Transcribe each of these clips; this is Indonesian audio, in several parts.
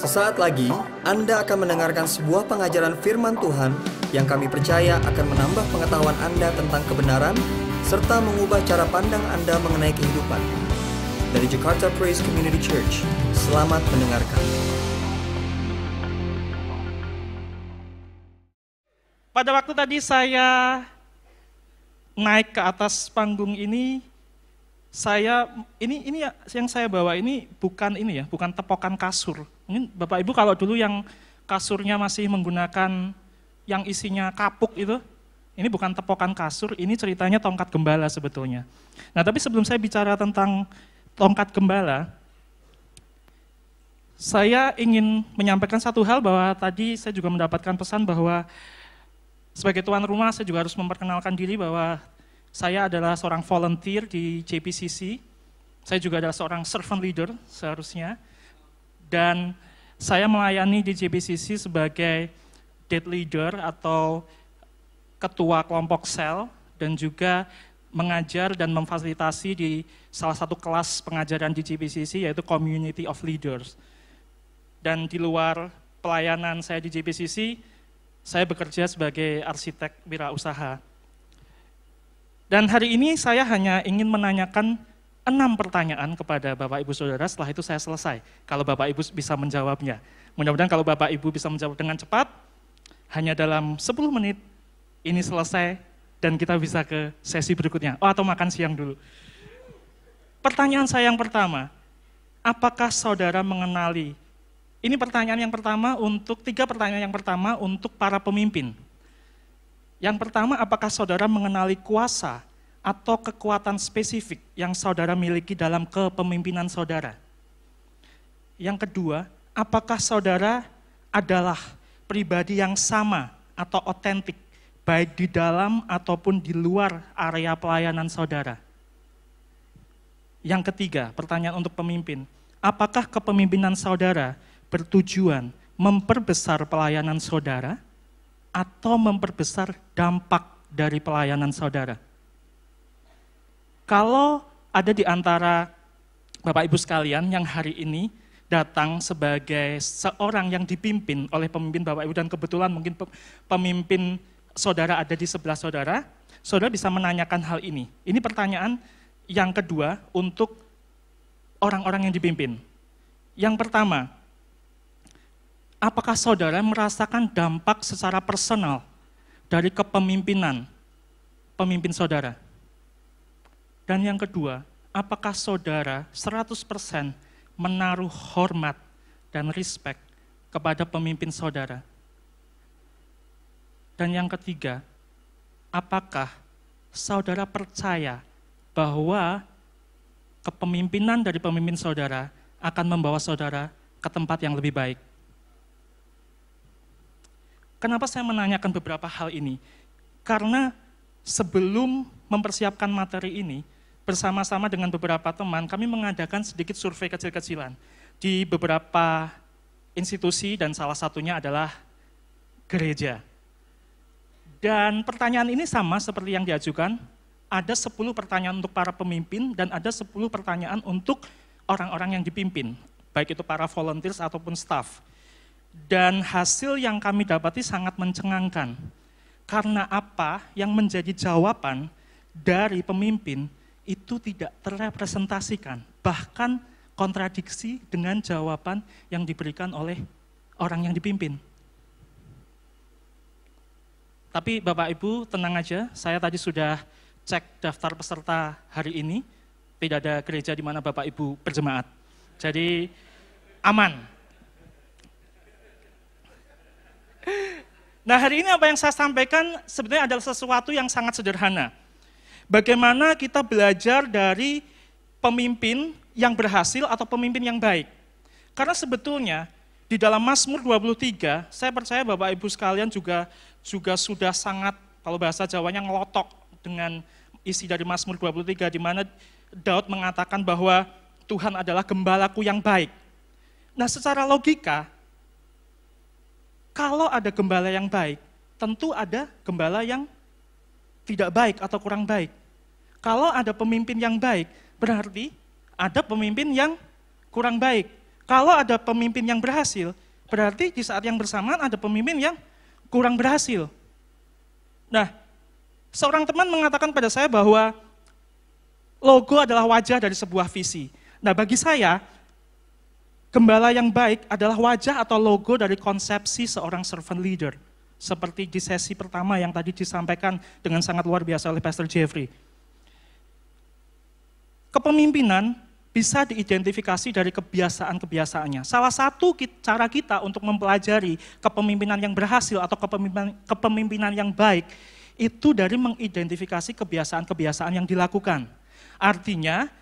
Sesaat lagi, Anda akan mendengarkan sebuah pengajaran firman Tuhan yang kami percaya akan menambah pengetahuan Anda tentang kebenaran, serta mengubah cara pandang Anda mengenai kehidupan. Dari Jakarta Praise Community Church, selamat mendengarkan. Pada waktu tadi saya naik ke atas panggung ini, ini yang saya bawa ini bukan tepokan kasur. Mungkin Bapak Ibu kalau dulu yang kasurnya masih menggunakan yang isinya kapuk itu, ini bukan tepokan kasur, ini ceritanya tongkat gembala sebetulnya. Nah, tapi sebelum saya bicara tentang tongkat gembala, saya ingin menyampaikan satu hal bahwa tadi saya juga mendapatkan pesan bahwa sebagai tuan rumah saya juga harus memperkenalkan diri bahwa saya adalah seorang volunteer di JPCC, saya juga adalah seorang servant leader seharusnya, dan saya melayani di JPCC sebagai dead leader atau ketua kelompok sel, dan juga mengajar dan memfasilitasi di salah satu kelas pengajaran di JPCC yaitu Community of Leaders. Dan di luar pelayanan saya di JPCC, saya bekerja sebagai arsitek wirausaha. Dan hari ini saya hanya ingin menanyakan 6 pertanyaan kepada Bapak Ibu Saudara, setelah itu saya selesai. Kalau Bapak Ibu bisa menjawabnya. Mudah-mudahan kalau Bapak Ibu bisa menjawab dengan cepat, hanya dalam 10 menit ini selesai dan kita bisa ke sesi berikutnya. Atau makan siang dulu. Pertanyaan saya yang pertama, apakah saudara mengenali? Ini pertanyaan yang pertama untuk, 3 pertanyaan yang pertama untuk para pemimpin. Yang pertama, apakah saudara mengenali kuasa atau kekuatan spesifik yang saudara miliki dalam kepemimpinan saudara? Yang kedua, apakah saudara adalah pribadi yang sama atau otentik, baik di dalam ataupun di luar area pelayanan saudara? Yang ketiga, pertanyaan untuk pemimpin, apakah kepemimpinan saudara bertujuan memperbesar pelayanan saudara atau memperbesar dampak dari pelayanan saudara? Kalau ada di antara Bapak Ibu sekalian yang hari ini datang sebagai seorang yang dipimpin oleh pemimpin Bapak Ibu, dan kebetulan mungkin pemimpin saudara ada di sebelah saudara, saudara bisa menanyakan hal ini. Ini pertanyaan yang kedua untuk orang-orang yang dipimpin. Yang pertama, apakah saudara merasakan dampak secara personal dari kepemimpinan pemimpin saudara? Dan yang kedua, apakah saudara 100% menaruh hormat dan respect kepada pemimpin saudara? Dan yang ketiga, apakah saudara percaya bahwa kepemimpinan dari pemimpin saudara akan membawa saudara ke tempat yang lebih baik? Kenapa saya menanyakan beberapa hal ini? Karena sebelum mempersiapkan materi ini, bersama-sama dengan beberapa teman, kami mengadakan sedikit survei kecil-kecilan di beberapa institusi, dan salah satunya adalah gereja. Dan pertanyaan ini sama seperti yang diajukan, ada 10 pertanyaan untuk para pemimpin, dan ada 10 pertanyaan untuk orang-orang yang dipimpin, baik itu para volunteers ataupun staff. Dan hasil yang kami dapati sangat mencengangkan. Karena apa yang menjadi jawaban dari pemimpin itu tidak terrepresentasikan. Bahkan kontradiksi dengan jawaban yang diberikan oleh orang yang dipimpin. Tapi Bapak Ibu tenang aja, saya tadi sudah cek daftar peserta hari ini. Tidak ada gereja di mana Bapak Ibu berjemaat. Jadi aman. Nah, hari ini apa yang saya sampaikan sebenarnya adalah sesuatu yang sangat sederhana. Bagaimana kita belajar dari pemimpin yang berhasil atau pemimpin yang baik. Karena sebetulnya di dalam Mazmur 23, saya percaya Bapak Ibu sekalian juga sudah sangat, kalau bahasa Jawanya, ngelotok dengan isi dari Mazmur 23, di mana Daud mengatakan bahwa Tuhan adalah gembalaku yang baik. Nah, secara logika, kalau ada gembala yang baik, tentu ada gembala yang tidak baik atau kurang baik. Kalau ada pemimpin yang baik, berarti ada pemimpin yang kurang baik. Kalau ada pemimpin yang berhasil, berarti di saat yang bersamaan ada pemimpin yang kurang berhasil. Nah, seorang teman mengatakan pada saya bahwa logo adalah wajah dari sebuah visi. Nah, bagi saya, gembala yang baik adalah wajah atau logo dari konsepsi seorang servant leader. Seperti di sesi pertama yang tadi disampaikan dengan sangat luar biasa oleh Pastor Jeffrey. Kepemimpinan bisa diidentifikasi dari kebiasaan-kebiasaannya. Salah satu cara kita untuk mempelajari kepemimpinan yang berhasil atau kepemimpinan yang baik, itu dari mengidentifikasi kebiasaan-kebiasaan yang dilakukan. Artinya,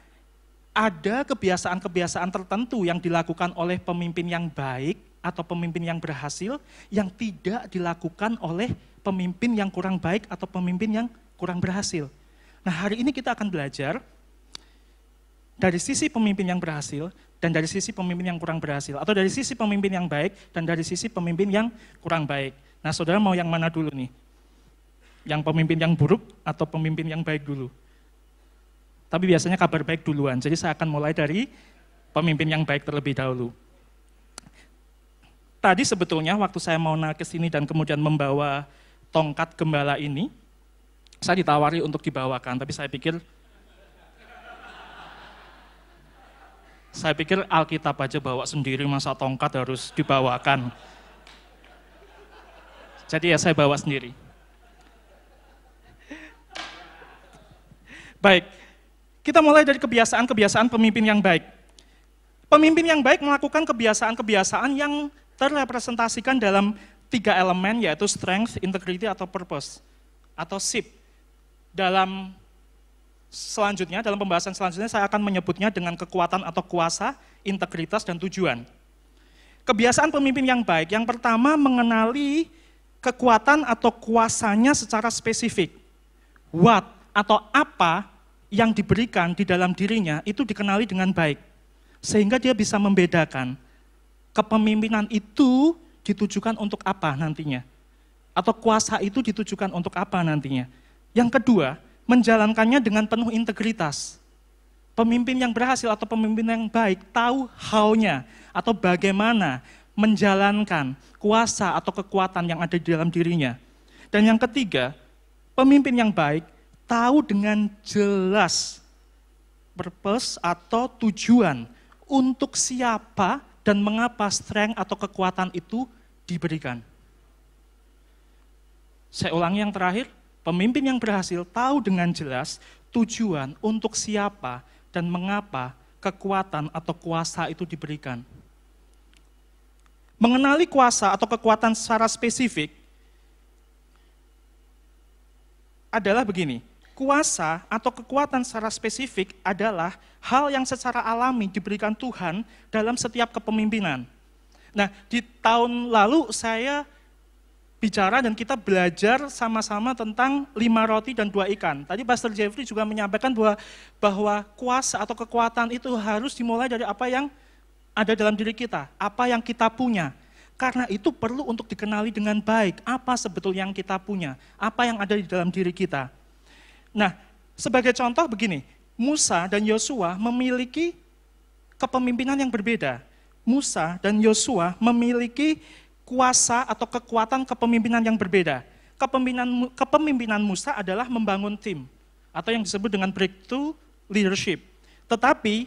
ada kebiasaan-kebiasaan tertentu yang dilakukan oleh pemimpin yang baik atau pemimpin yang berhasil yang tidak dilakukan oleh pemimpin yang kurang baik atau pemimpin yang kurang berhasil. Nah, hari ini kita akan belajar dari sisi pemimpin yang berhasil dan dari sisi pemimpin yang kurang berhasil, atau dari sisi pemimpin yang baik dan dari sisi pemimpin yang kurang baik. Nah, saudara mau yang mana dulu nih? Yang pemimpin yang buruk atau pemimpin yang baik dulu? Tapi biasanya kabar baik duluan, jadi saya akan mulai dari pemimpin yang baik terlebih dahulu. Tadi sebetulnya waktu saya mau naik ke sini dan kemudian membawa tongkat gembala ini, saya ditawari untuk dibawakan, tapi saya pikir Alkitab aja bawa sendiri, masa tongkat harus dibawakan. Jadi ya saya bawa sendiri. Baik, kita mulai dari kebiasaan-kebiasaan pemimpin yang baik. Pemimpin yang baik melakukan kebiasaan-kebiasaan yang terrepresentasikan dalam 3 elemen, yaitu strength, integrity, atau purpose, atau SIP. Dalam pembahasan selanjutnya saya akan menyebutnya dengan kekuatan atau kuasa, integritas, dan tujuan. Kebiasaan pemimpin yang baik, yang pertama mengenali kekuatan atau kuasanya secara spesifik. What atau apa yang diberikan di dalam dirinya itu dikenali dengan baik. Sehingga dia bisa membedakan kepemimpinan itu ditujukan untuk apa nantinya. Atau kuasa itu ditujukan untuk apa nantinya. Yang kedua, menjalankannya dengan penuh integritas. Pemimpin yang berhasil atau pemimpin yang baik tahu how-nya atau bagaimana menjalankan kuasa atau kekuatan yang ada di dalam dirinya. Dan yang ketiga, pemimpin yang baik tahu dengan jelas purpose atau tujuan untuk siapa dan mengapa strength atau kekuatan itu diberikan. Saya ulangi yang terakhir. Pemimpin yang berhasil tahu dengan jelas tujuan untuk siapa dan mengapa kekuatan atau kuasa itu diberikan. Mengenali kuasa atau kekuatan secara spesifik adalah begini, kuasa atau kekuatan secara spesifik adalah hal yang secara alami diberikan Tuhan dalam setiap kepemimpinan. Nah, di tahun lalu saya bicara dan kita belajar sama-sama tentang 5 roti dan 2 ikan. Tadi Pastor Jeffrey juga menyampaikan bahwa kuasa atau kekuatan itu harus dimulai dari apa yang ada dalam diri kita, apa yang kita punya. Karena itu perlu untuk dikenali dengan baik, apa sebetulnya yang kita punya, apa yang ada di dalam diri kita. Nah, sebagai contoh begini, Musa dan Yosua memiliki kepemimpinan yang berbeda. Musa dan Yosua memiliki kuasa atau kekuatan kepemimpinan yang berbeda. Kepemimpinan Musa adalah membangun tim, atau yang disebut dengan breakthrough leadership. Tetapi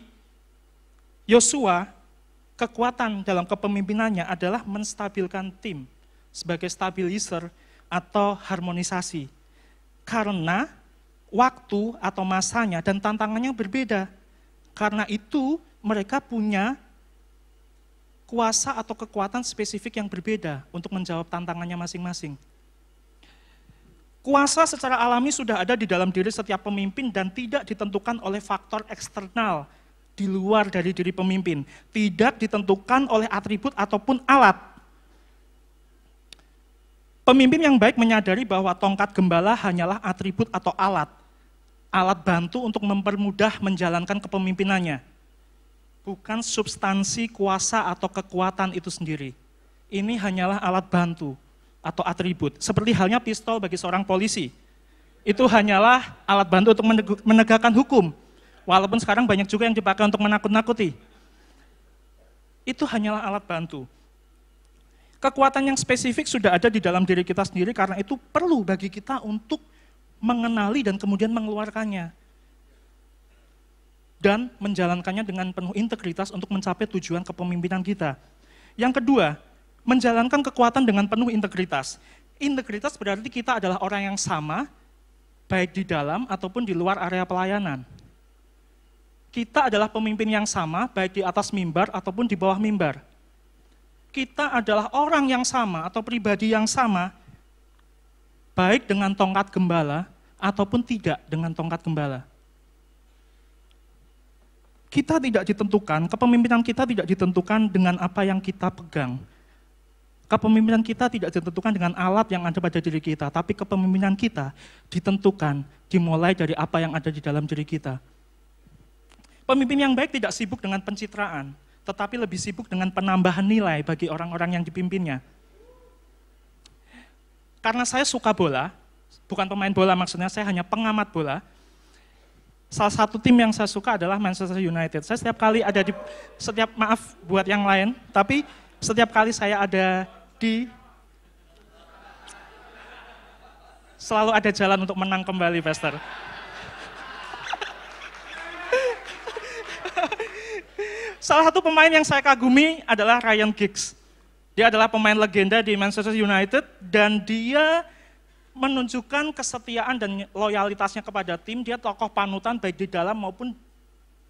Yosua, kekuatan dalam kepemimpinannya adalah menstabilkan tim sebagai stabilizer atau harmonisasi. Karena waktu atau masanya dan tantangannya berbeda. Karena itu mereka punya kuasa atau kekuatan spesifik yang berbeda untuk menjawab tantangannya masing-masing. Kuasa secara alami sudah ada di dalam diri setiap pemimpin dan tidak ditentukan oleh faktor eksternal di luar dari diri pemimpin. Tidak ditentukan oleh atribut ataupun alat. Pemimpin yang baik menyadari bahwa tongkat gembala hanyalah atribut atau alat. Alat bantu untuk mempermudah menjalankan kepemimpinannya. Bukan substansi kuasa atau kekuatan itu sendiri. Ini hanyalah alat bantu atau atribut. Seperti halnya pistol bagi seorang polisi. Itu hanyalah alat bantu untuk menegakkan hukum. Walaupun sekarang banyak juga yang dipakai untuk menakut-nakuti. itu hanyalah alat bantu. Kekuatan yang spesifik sudah ada di dalam diri kita sendiri, karena itu perlu bagi kita untuk mengenali dan kemudian mengeluarkannya. Dan menjalankannya dengan penuh integritas untuk mencapai tujuan kepemimpinan kita. Yang kedua, menjalankan kekuatan dengan penuh integritas. Integritas berarti kita adalah orang yang sama, baik di dalam ataupun di luar area pelayanan. Kita adalah pemimpin yang sama, baik di atas mimbar ataupun di bawah mimbar. Kita adalah orang yang sama atau pribadi yang sama, baik dengan tongkat gembala ataupun tidak dengan tongkat gembala. Kita tidak ditentukan, kepemimpinan kita tidak ditentukan dengan apa yang kita pegang. Kepemimpinan kita tidak ditentukan dengan alat yang ada pada diri kita, tapi kepemimpinan kita ditentukan, dimulai dari apa yang ada di dalam diri kita. Pemimpin yang baik tidak sibuk dengan pencitraan, tetapi lebih sibuk dengan penambahan nilai bagi orang-orang yang dipimpinnya. Karena saya suka bola, bukan pemain bola maksudnya, saya hanya pengamat bola. Salah satu tim yang saya suka adalah Manchester United. Saya setiap kali ada di, maaf buat yang lain, tapi setiap kali saya ada di, selalu ada jalan untuk menang kembali, Pastor. Salah satu pemain yang saya kagumi adalah Ryan Giggs. Dia adalah pemain legenda di Manchester United dan dia menunjukkan kesetiaan dan loyalitasnya kepada tim. Dia tokoh panutan baik di dalam maupun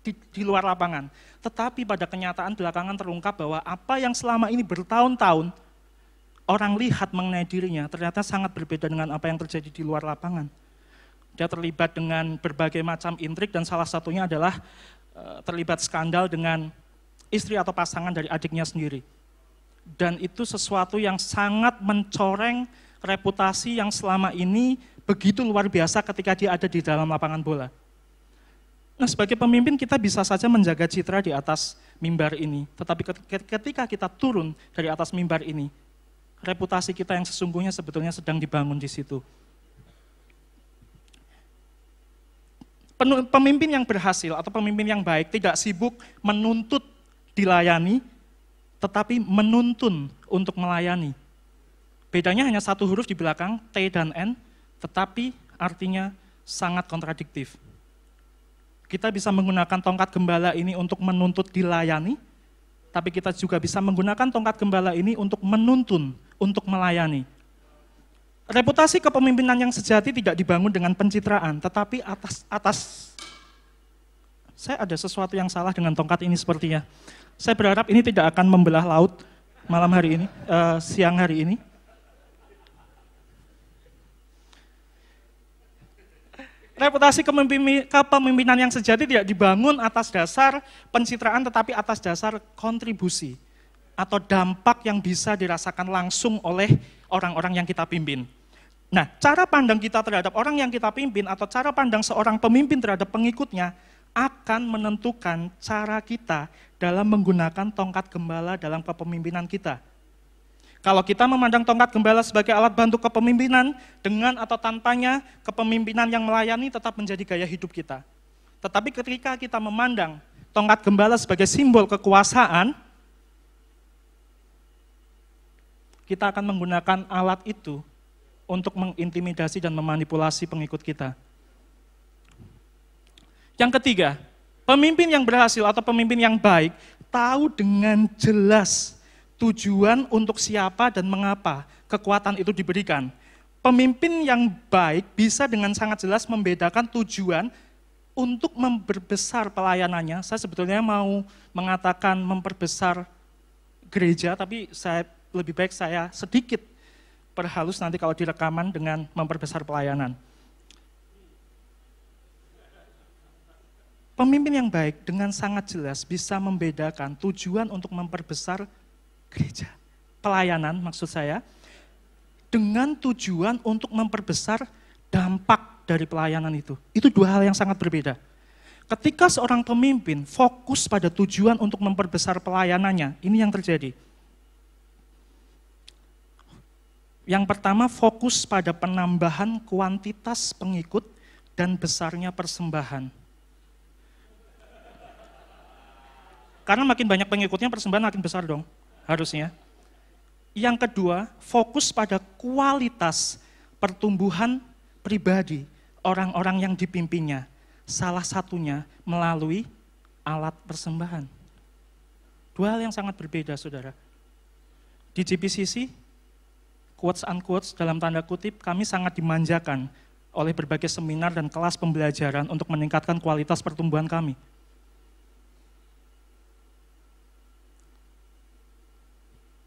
di luar lapangan. Tetapi pada kenyataan belakangan terungkap bahwa apa yang selama ini bertahun-tahun orang lihat mengenai dirinya ternyata sangat berbeda dengan apa yang terjadi di luar lapangan. Dia terlibat dengan berbagai macam intrik dan salah satunya adalah terlibat skandal dengan istri atau pasangan dari adiknya sendiri. Dan itu sesuatu yang sangat mencoreng reputasi yang selama ini begitu luar biasa ketika dia ada di dalam lapangan bola. Nah, sebagai pemimpin kita bisa saja menjaga citra di atas mimbar ini. Tetapi ketika kita turun dari atas mimbar ini, reputasi kita yang sesungguhnya sebetulnya sedang dibangun di situ. Pemimpin yang berhasil atau pemimpin yang baik tidak sibuk menuntut dilayani, tetapi menuntun untuk melayani. Bedanya hanya satu huruf di belakang, T dan N, tetapi artinya sangat kontradiktif. Kita bisa menggunakan tongkat gembala ini untuk menuntut dilayani, tapi kita juga bisa menggunakan tongkat gembala ini untuk menuntun, untuk melayani. Reputasi kepemimpinan yang sejati tidak dibangun dengan pencitraan, tetapi atas. Saya ada sesuatu yang salah dengan tongkat ini sepertinya. Saya berharap ini tidak akan membelah laut malam hari ini, siang hari ini. Reputasi kepemimpinan yang sejati tidak dibangun atas dasar pencitraan, tetapi atas dasar kontribusi atau dampak yang bisa dirasakan langsung oleh orang-orang yang kita pimpin. Nah, cara pandang kita terhadap orang yang kita pimpin atau cara pandang seorang pemimpin terhadap pengikutnya akan menentukan cara kita dalam menggunakan tongkat gembala dalam kepemimpinan kita. Kalau kita memandang tongkat gembala sebagai alat bantu kepemimpinan, dengan atau tanpanya, kepemimpinan yang melayani tetap menjadi gaya hidup kita. Tetapi ketika kita memandang tongkat gembala sebagai simbol kekuasaan, kita akan menggunakan alat itu untuk mengintimidasi dan memanipulasi pengikut kita. Yang ketiga, pemimpin yang berhasil atau pemimpin yang baik tahu dengan jelas tujuan untuk siapa dan mengapa kekuatan itu diberikan. Pemimpin yang baik bisa dengan sangat jelas membedakan tujuan untuk memperbesar pelayanannya. Saya sebetulnya mau mengatakan memperbesar gereja, tapi lebih baik saya sedikit perhalus nanti kalau direkaman dengan memperbesar pelayanan. Pemimpin yang baik dengan sangat jelas bisa membedakan tujuan untuk memperbesar gereja, pelayanan maksud saya, dengan tujuan untuk memperbesar dampak dari pelayanan itu. Itu dua hal yang sangat berbeda. Ketika seorang pemimpin fokus pada tujuan untuk memperbesar pelayanannya, ini yang terjadi. Yang pertama, fokus pada penambahan kuantitas pengikut dan besarnya persembahan. Karena makin banyak pengikutnya, persembahan makin besar dong, harusnya. Yang kedua, fokus pada kualitas pertumbuhan pribadi orang-orang yang dipimpinnya. Salah satunya melalui alat persembahan. Dua hal yang sangat berbeda, saudara. Di JPCC, quotes unquotes dalam tanda kutip, kami sangat dimanjakan oleh berbagai seminar dan kelas pembelajaran untuk meningkatkan kualitas pertumbuhan kami.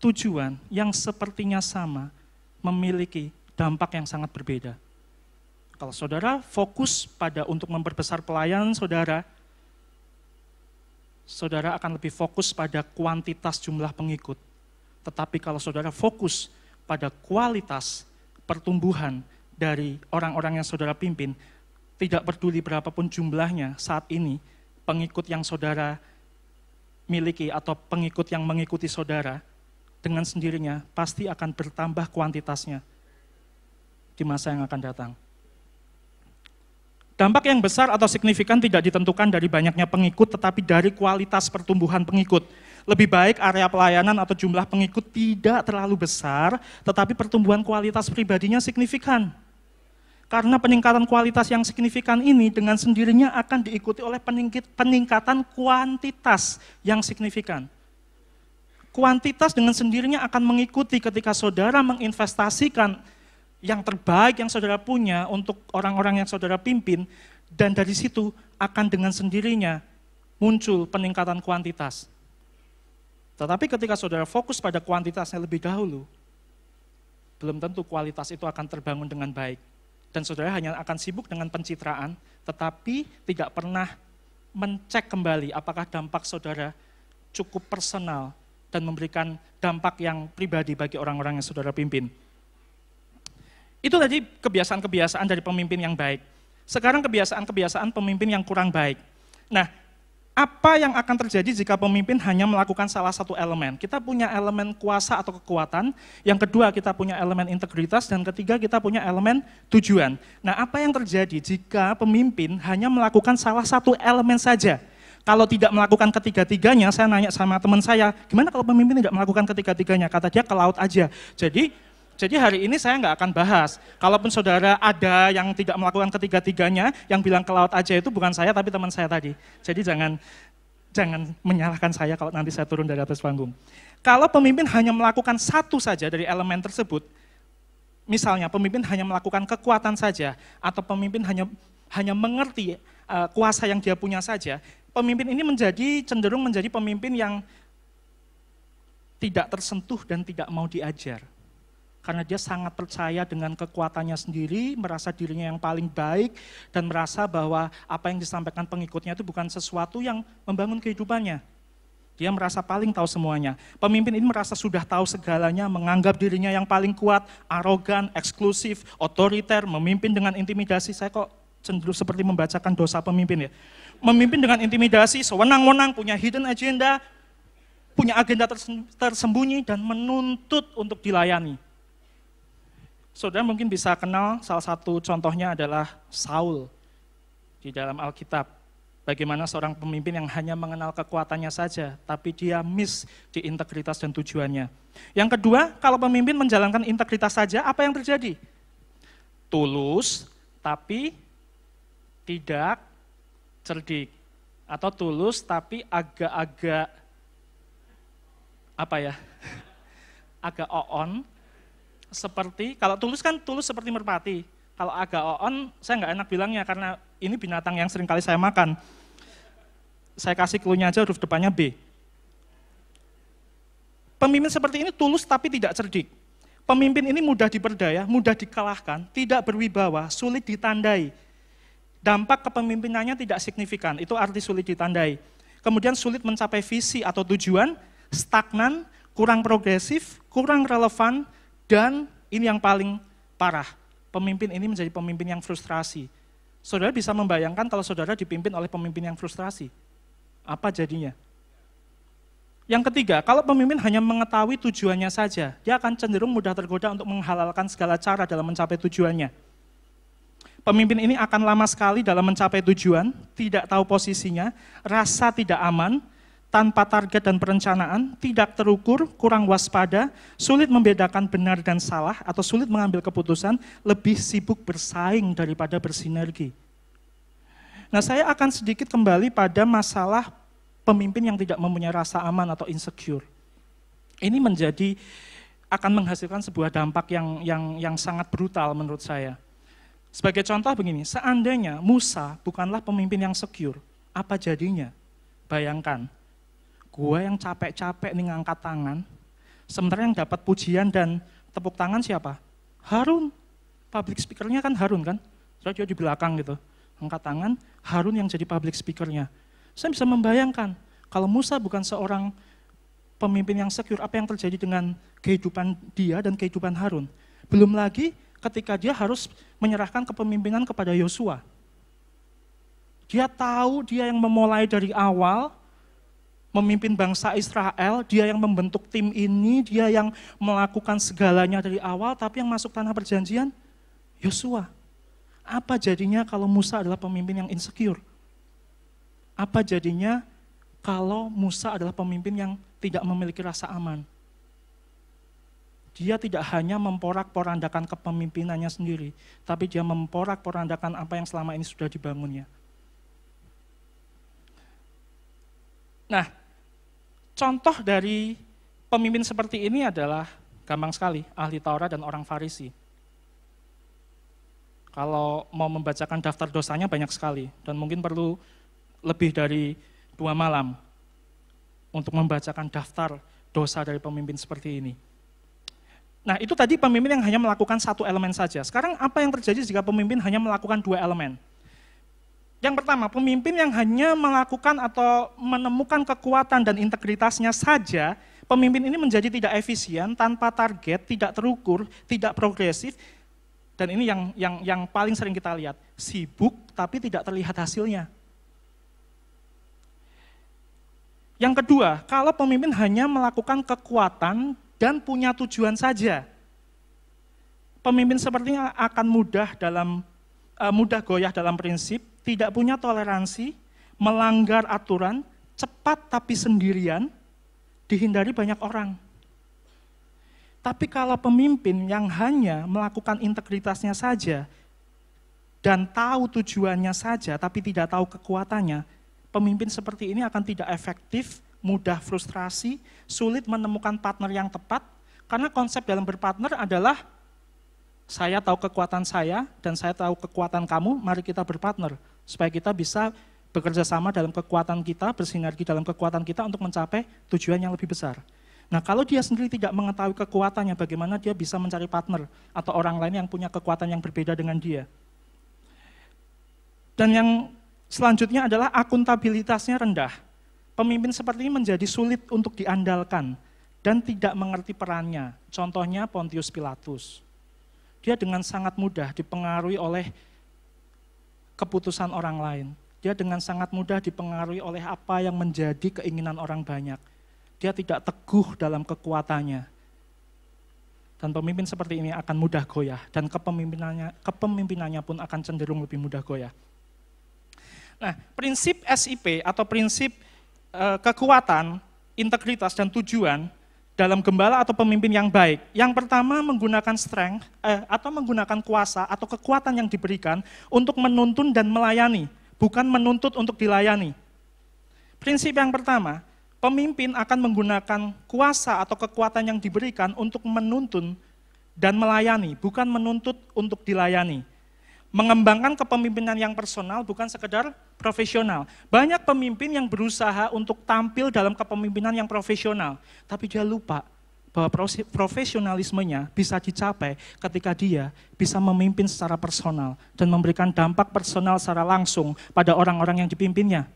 Tujuan yang sepertinya sama memiliki dampak yang sangat berbeda. Kalau saudara fokus pada untuk memperbesar pelayanan saudara, saudara akan lebih fokus pada kuantitas jumlah pengikut. Tetapi kalau saudara fokus pada kualitas pertumbuhan dari orang-orang yang saudara pimpin, tidak peduli berapapun jumlahnya saat ini, pengikut yang saudara miliki atau pengikut yang mengikuti saudara, dengan sendirinya pasti akan bertambah kuantitasnya di masa yang akan datang. Dampak yang besar atau signifikan tidak ditentukan dari banyaknya pengikut, tetapi dari kualitas pertumbuhan pengikut. Lebih baik area pelayanan atau jumlah pengikut tidak terlalu besar, tetapi pertumbuhan kualitas pribadinya signifikan. Karena peningkatan kualitas yang signifikan ini dengan sendirinya akan diikuti oleh peningkatan kuantitas yang signifikan. Kuantitas dengan sendirinya akan mengikuti ketika saudara menginvestasikan yang terbaik yang saudara punya untuk orang-orang yang saudara pimpin, dan dari situ akan dengan sendirinya muncul peningkatan kuantitas. Tetapi ketika saudara fokus pada kuantitasnya lebih dahulu, belum tentu kualitas itu akan terbangun dengan baik. Dan saudara hanya akan sibuk dengan pencitraan, tetapi tidak pernah mencek kembali apakah dampak saudara cukup personal dan memberikan dampak yang pribadi bagi orang-orang yang saudara pimpin. Itu tadi kebiasaan-kebiasaan dari pemimpin yang baik. Sekarang kebiasaan-kebiasaan pemimpin yang kurang baik. Nah, apa yang akan terjadi jika pemimpin hanya melakukan salah satu elemen? Kita punya elemen kuasa atau kekuatan, yang kedua kita punya elemen integritas, dan ketiga kita punya elemen tujuan. Nah, apa yang terjadi jika pemimpin hanya melakukan salah satu elemen saja? Kalau tidak melakukan ketiga-tiganya, saya nanya sama teman saya, gimana kalau pemimpin tidak melakukan ketiga-tiganya? Kata dia, ke laut aja. Jadi hari ini saya nggak akan bahas. Kalaupun saudara ada yang tidak melakukan ketiga-tiganya, yang bilang ke laut aja itu bukan saya, tapi teman saya tadi. Jadi jangan menyalahkan saya kalau nanti saya turun dari atas panggung. Kalau pemimpin hanya melakukan satu saja dari elemen tersebut, misalnya pemimpin hanya melakukan kekuatan saja, atau pemimpin hanya mengerti kuasa yang dia punya saja, pemimpin ini cenderung menjadi pemimpin yang tidak tersentuh dan tidak mau diajar. Karena dia sangat percaya dengan kekuatannya sendiri, merasa dirinya yang paling baik, dan merasa bahwa apa yang disampaikan pengikutnya itu bukan sesuatu yang membangun kehidupannya. Dia merasa paling tahu semuanya. Pemimpin ini merasa sudah tahu segalanya, menganggap dirinya yang paling kuat, arogan, eksklusif, otoriter, memimpin dengan intimidasi. Saya kok cenderung seperti membacakan dosa pemimpin ya. Memimpin dengan intimidasi, sewenang-wenang, punya hidden agenda, punya agenda tersembunyi, dan menuntut untuk dilayani. Saudara mungkin bisa kenal salah satu contohnya adalah Saul di dalam Alkitab. Bagaimana seorang pemimpin yang hanya mengenal kekuatannya saja, tapi dia miss di integritas dan tujuannya. Yang kedua, kalau pemimpin menjalankan integritas saja, apa yang terjadi? Tulus, tapi tidak cerdik. Atau tulus, tapi agak-agak, agak on. Seperti, kalau tulus kan tulus seperti merpati. Kalau agak on, saya nggak enak bilangnya karena ini binatang yang sering kali saya makan. Saya kasih clue-nya aja, huruf depannya B. Pemimpin seperti ini tulus tapi tidak cerdik. Pemimpin ini mudah diperdaya, mudah dikalahkan, tidak berwibawa, sulit ditandai. Dampak kepemimpinannya tidak signifikan, itu arti sulit ditandai. Kemudian sulit mencapai visi atau tujuan, stagnan, kurang progresif, kurang relevan, dan ini yang paling parah, pemimpin ini menjadi pemimpin yang frustrasi. Saudara bisa membayangkan kalau saudara dipimpin oleh pemimpin yang frustrasi, apa jadinya? Yang ketiga, kalau pemimpin hanya mengetahui tujuannya saja, dia akan cenderung mudah tergoda untuk menghalalkan segala cara dalam mencapai tujuannya. Pemimpin ini akan lama sekali dalam mencapai tujuan, tidak tahu posisinya, rasa tidak aman, tanpa target dan perencanaan, tidak terukur, kurang waspada, sulit membedakan benar dan salah, atau sulit mengambil keputusan, lebih sibuk bersaing daripada bersinergi. Nah, saya akan sedikit kembali pada masalah pemimpin yang tidak mempunyai rasa aman atau insecure. Ini akan menghasilkan sebuah dampak yang sangat brutal menurut saya. Sebagai contoh begini, seandainya Musa bukanlah pemimpin yang secure, apa jadinya? Bayangkan, gua yang capek-capek nih ngangkat tangan, sementara yang dapat pujian dan tepuk tangan siapa? Harun. Public speaker-nya kan Harun kan? Terus dia di belakang gitu, angkat tangan, Harun yang jadi public speaker-nya. Saya bisa membayangkan, kalau Musa bukan seorang pemimpin yang secure, apa yang terjadi dengan kehidupan dia dan kehidupan Harun. Belum lagi ketika dia harus menyerahkan kepemimpinan kepada Yosua. Dia tahu dia yang memulai dari awal, memimpin bangsa Israel, dia yang membentuk tim ini, dia yang melakukan segalanya dari awal, tapi yang masuk tanah perjanjian, Yosua. Apa jadinya kalau Musa adalah pemimpin yang insecure? Apa jadinya kalau Musa adalah pemimpin yang tidak memiliki rasa aman? Dia tidak hanya memporak-porandakan kepemimpinannya sendiri, tapi dia memporak-porandakan apa yang selama ini sudah dibangunnya. Nah, contoh dari pemimpin seperti ini adalah gampang sekali, ahli Taurat dan orang Farisi. Kalau mau membacakan daftar dosanya banyak sekali, dan mungkin perlu lebih dari 2 malam untuk membacakan daftar dosa dari pemimpin seperti ini. Nah, itu tadi pemimpin yang hanya melakukan satu elemen saja. Sekarang apa yang terjadi jika pemimpin hanya melakukan 2 elemen? Yang pertama, pemimpin yang hanya melakukan atau menemukan kekuatan dan integritasnya saja, pemimpin ini menjadi tidak efisien, tanpa target, tidak terukur, tidak progresif, dan ini yang paling sering kita lihat, sibuk tapi tidak terlihat hasilnya. Yang kedua, kalau pemimpin hanya melakukan kekuatan dan punya tujuan saja, pemimpin sepertinya akan mudah goyah dalam prinsip, tidak punya toleransi, melanggar aturan, cepat tapi sendirian, dihindari banyak orang. Tapi kalau pemimpin yang hanya melakukan integritasnya saja, dan tahu tujuannya saja, tapi tidak tahu kekuatannya, pemimpin seperti ini akan tidak efektif, mudah frustrasi, sulit menemukan partner yang tepat, karena konsep dalam berpartner adalah, saya tahu kekuatan saya, dan saya tahu kekuatan kamu, mari kita berpartner, supaya kita bisa bekerja sama dalam kekuatan kita, bersinergi dalam kekuatan kita untuk mencapai tujuan yang lebih besar. Nah, kalau dia sendiri tidak mengetahui kekuatannya, bagaimana dia bisa mencari partner atau orang lain yang punya kekuatan yang berbeda dengan dia. Dan yang selanjutnya adalah akuntabilitasnya rendah. Pemimpin seperti ini menjadi sulit untuk diandalkan dan tidak mengerti perannya. Contohnya Pontius Pilatus. Dia dengan sangat mudah dipengaruhi oleh keputusan orang lain. Dia dengan sangat mudah dipengaruhi oleh apa yang menjadi keinginan orang banyak. Dia tidak teguh dalam kekuatannya. Dan pemimpin seperti ini akan mudah goyah, dan kepemimpinannya pun akan cenderung lebih mudah goyah. Nah, prinsip SIP atau prinsip kekuatan, integritas, dan tujuan dalam gembala atau pemimpin yang baik. Yang pertama menggunakan strength atau menggunakan kuasa atau kekuatan yang diberikan untuk menuntun dan melayani, bukan menuntut untuk dilayani. Prinsip yang pertama, pemimpin akan menggunakan kuasa atau kekuatan yang diberikan untuk menuntun dan melayani, bukan menuntut untuk dilayani. Mengembangkan kepemimpinan yang personal, bukan sekedar profesional. Banyak pemimpin yang berusaha untuk tampil dalam kepemimpinan yang profesional, tapi dia lupa bahwa profesionalismenya bisa dicapai ketika dia bisa memimpin secara personal dan memberikan dampak personal secara langsung pada orang-orang yang dipimpinnya.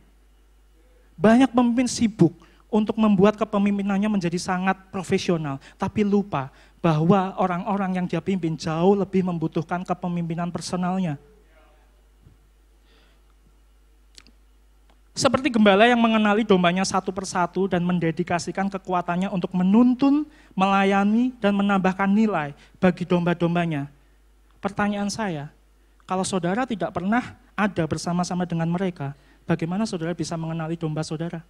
Banyak pemimpin sibuk untuk membuat kepemimpinannya menjadi sangat profesional, tapi lupa bahwa orang-orang yang dia pimpin jauh lebih membutuhkan kepemimpinan personalnya. Seperti gembala yang mengenali dombanya satu persatu dan mendedikasikan kekuatannya untuk menuntun, melayani, dan menambahkan nilai bagi domba-dombanya. Pertanyaan saya, kalau saudara tidak pernah ada bersama-sama dengan mereka, bagaimana saudara bisa mengenali domba saudara?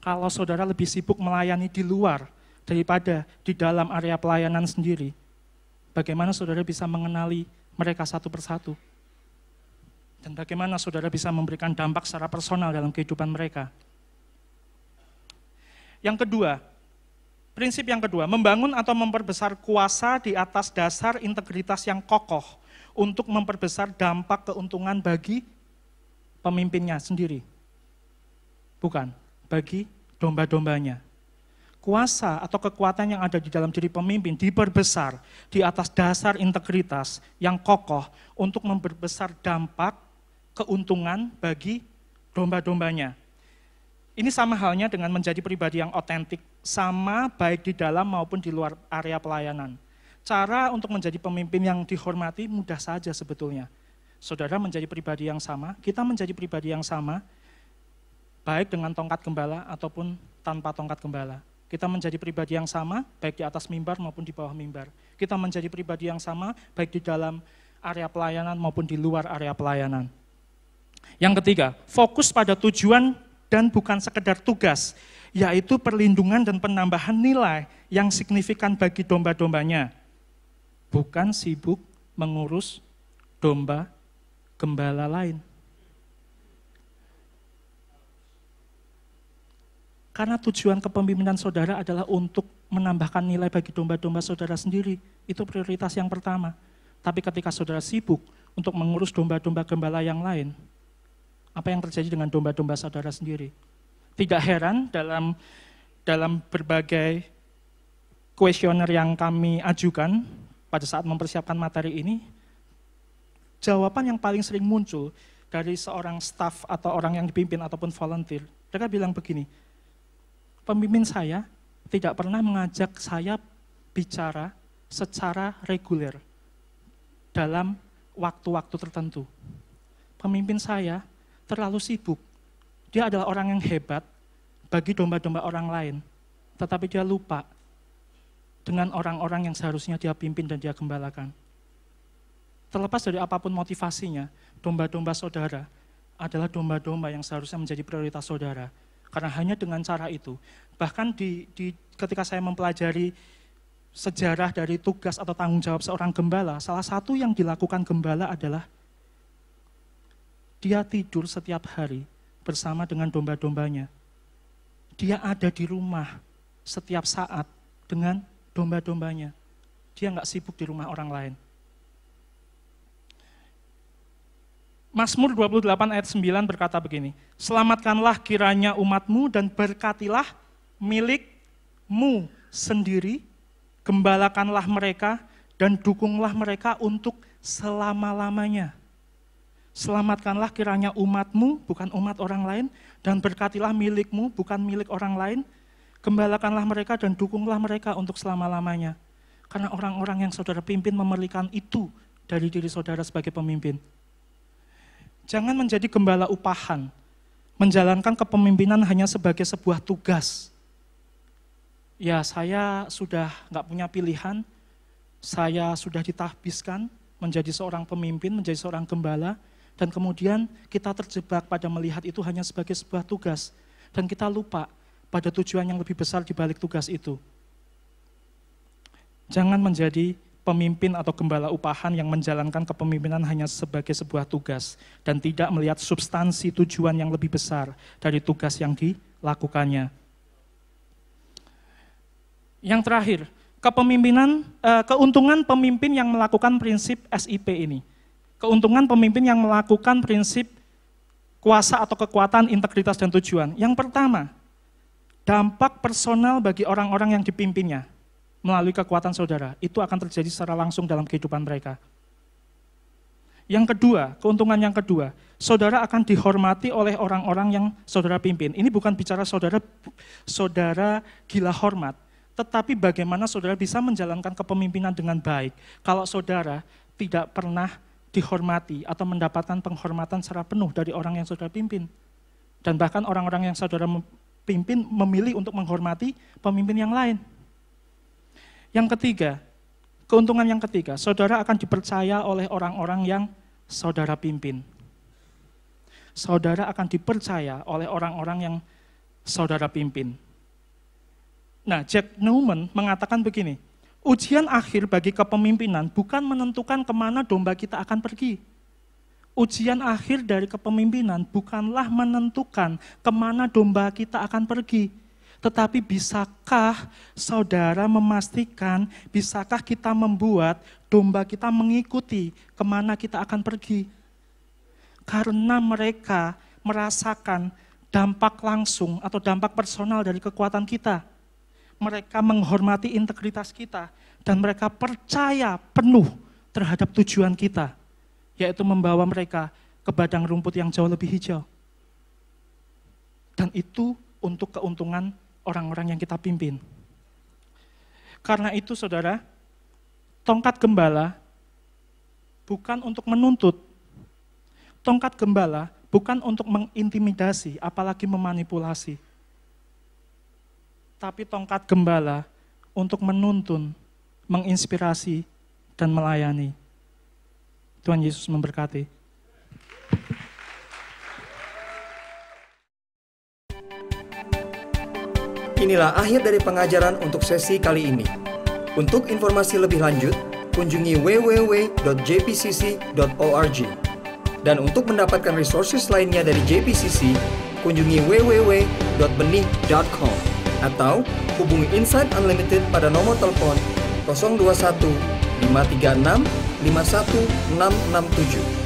Kalau saudara lebih sibuk melayani di luar daripada di dalam area pelayanan sendiri, bagaimana saudara bisa mengenali mereka satu persatu? Dan bagaimana saudara bisa memberikan dampak secara personal dalam kehidupan mereka? Yang kedua, prinsip yang kedua, membangun atau memperbesar kuasa di atas dasar integritas yang kokoh untuk memperbesar dampak keuntungan bagi pemimpinnya sendiri. Bukan, bagi domba-dombanya. Kuasa atau kekuatan yang ada di dalam diri pemimpin diperbesar di atas dasar integritas yang kokoh untuk memperbesar dampak keuntungan bagi domba-dombanya. Ini sama halnya dengan menjadi pribadi yang otentik, sama baik di dalam maupun di luar area pelayanan. Cara untuk menjadi pemimpin yang dihormati mudah saja sebetulnya. Saudara menjadi pribadi yang sama, kita menjadi pribadi yang sama, baik dengan tongkat gembala ataupun tanpa tongkat gembala. Kita menjadi pribadi yang sama, baik di atas mimbar maupun di bawah mimbar. Kita menjadi pribadi yang sama, baik di dalam area pelayanan maupun di luar area pelayanan. Yang ketiga, fokus pada tujuan dan bukan sekedar tugas, yaitu perlindungan dan penambahan nilai yang signifikan bagi domba-dombanya. Bukan sibuk mengurus domba gembala lain. Karena tujuan kepemimpinan saudara adalah untuk menambahkan nilai bagi domba-domba saudara sendiri. Itu prioritas yang pertama. Tapi ketika saudara sibuk untuk mengurus domba-domba gembala yang lain, apa yang terjadi dengan domba-domba saudara sendiri? Tidak heran dalam berbagai kuesioner yang kami ajukan pada saat mempersiapkan materi ini, jawaban yang paling sering muncul dari seorang staf atau orang yang dipimpin ataupun volunteer, mereka bilang begini, pemimpin saya tidak pernah mengajak saya bicara secara reguler dalam waktu-waktu tertentu. Pemimpin saya terlalu sibuk. Dia adalah orang yang hebat bagi domba-domba orang lain, tetapi dia lupa dengan orang-orang yang seharusnya dia pimpin dan dia gembalakan. Terlepas dari apapun motivasinya, domba-domba saudara adalah domba-domba yang seharusnya menjadi prioritas saudara. Karena hanya dengan cara itu, bahkan ketika saya mempelajari sejarah dari tugas atau tanggung jawab seorang gembala, salah satu yang dilakukan gembala adalah dia tidur setiap hari bersama dengan domba-dombanya. Dia ada di rumah setiap saat dengan domba-dombanya. Dia nggak sibuk di rumah orang lain. Mazmur 28 ayat 9 berkata begini, selamatkanlah kiranya umatmu dan berkatilah milikmu sendiri, gembalakanlah mereka dan dukunglah mereka untuk selama-lamanya. Selamatkanlah kiranya umatmu, bukan umat orang lain, dan berkatilah milikmu, bukan milik orang lain, gembalakanlah mereka dan dukunglah mereka untuk selama-lamanya. Karena orang-orang yang saudara pimpin memerlukan itu dari diri saudara sebagai pemimpin. Jangan menjadi gembala upahan, menjalankan kepemimpinan hanya sebagai sebuah tugas. Ya, saya sudah nggak punya pilihan, saya sudah ditahbiskan menjadi seorang pemimpin, menjadi seorang gembala, dan kemudian kita terjebak pada melihat itu hanya sebagai sebuah tugas, dan kita lupa pada tujuan yang lebih besar di balik tugas itu. Jangan menjadi pemimpin atau gembala upahan yang menjalankan kepemimpinan hanya sebagai sebuah tugas dan tidak melihat substansi tujuan yang lebih besar dari tugas yang dilakukannya. Yang terakhir, keuntungan pemimpin yang melakukan prinsip SIP ini. Keuntungan pemimpin yang melakukan prinsip kuasa atau kekuatan, integritas, dan tujuan. Yang pertama, dampak personal bagi orang-orang yang dipimpinnya melalui kekuatan saudara. Itu akan terjadi secara langsung dalam kehidupan mereka. Yang kedua, keuntungan yang kedua, saudara akan dihormati oleh orang-orang yang saudara pimpin. Ini bukan bicara saudara gila hormat, tetapi bagaimana saudara bisa menjalankan kepemimpinan dengan baik. Kalau saudara tidak pernah dihormati atau mendapatkan penghormatan secara penuh dari orang yang saudara pimpin. Dan bahkan orang-orang yang saudara pimpin memilih untuk menghormati pemimpin yang lain. Yang ketiga, keuntungan yang ketiga, saudara akan dipercaya oleh orang-orang yang saudara pimpin. Saudara akan dipercaya oleh orang-orang yang saudara pimpin. Nah, Jack Newman mengatakan begini, ujian akhir bagi kepemimpinan bukan menentukan kemana domba kita akan pergi. Ujian akhir dari kepemimpinan bukanlah menentukan kemana domba kita akan pergi. Tetapi bisakah saudara memastikan, bisakah kita membuat domba kita mengikuti kemana kita akan pergi? Karena mereka merasakan dampak langsung atau dampak personal dari kekuatan kita. Mereka menghormati integritas kita dan mereka percaya penuh terhadap tujuan kita, yaitu membawa mereka ke padang rumput yang jauh lebih hijau. Dan itu untuk keuntungan orang-orang yang kita pimpin. Karena itu saudara, tongkat gembala bukan untuk menuntut. Tongkat gembala bukan untuk mengintimidasi, apalagi memanipulasi. Tapi tongkat gembala untuk menuntun, menginspirasi, dan melayani. Tuhan Yesus memberkati. Inilah akhir dari pengajaran untuk sesi kali ini. Untuk informasi lebih lanjut, kunjungi www.jpcc.org. Dan untuk mendapatkan resources lainnya dari JPCC, kunjungi www.benih.com atau hubungi Insight Unlimited pada nomor telepon 021 536 51667.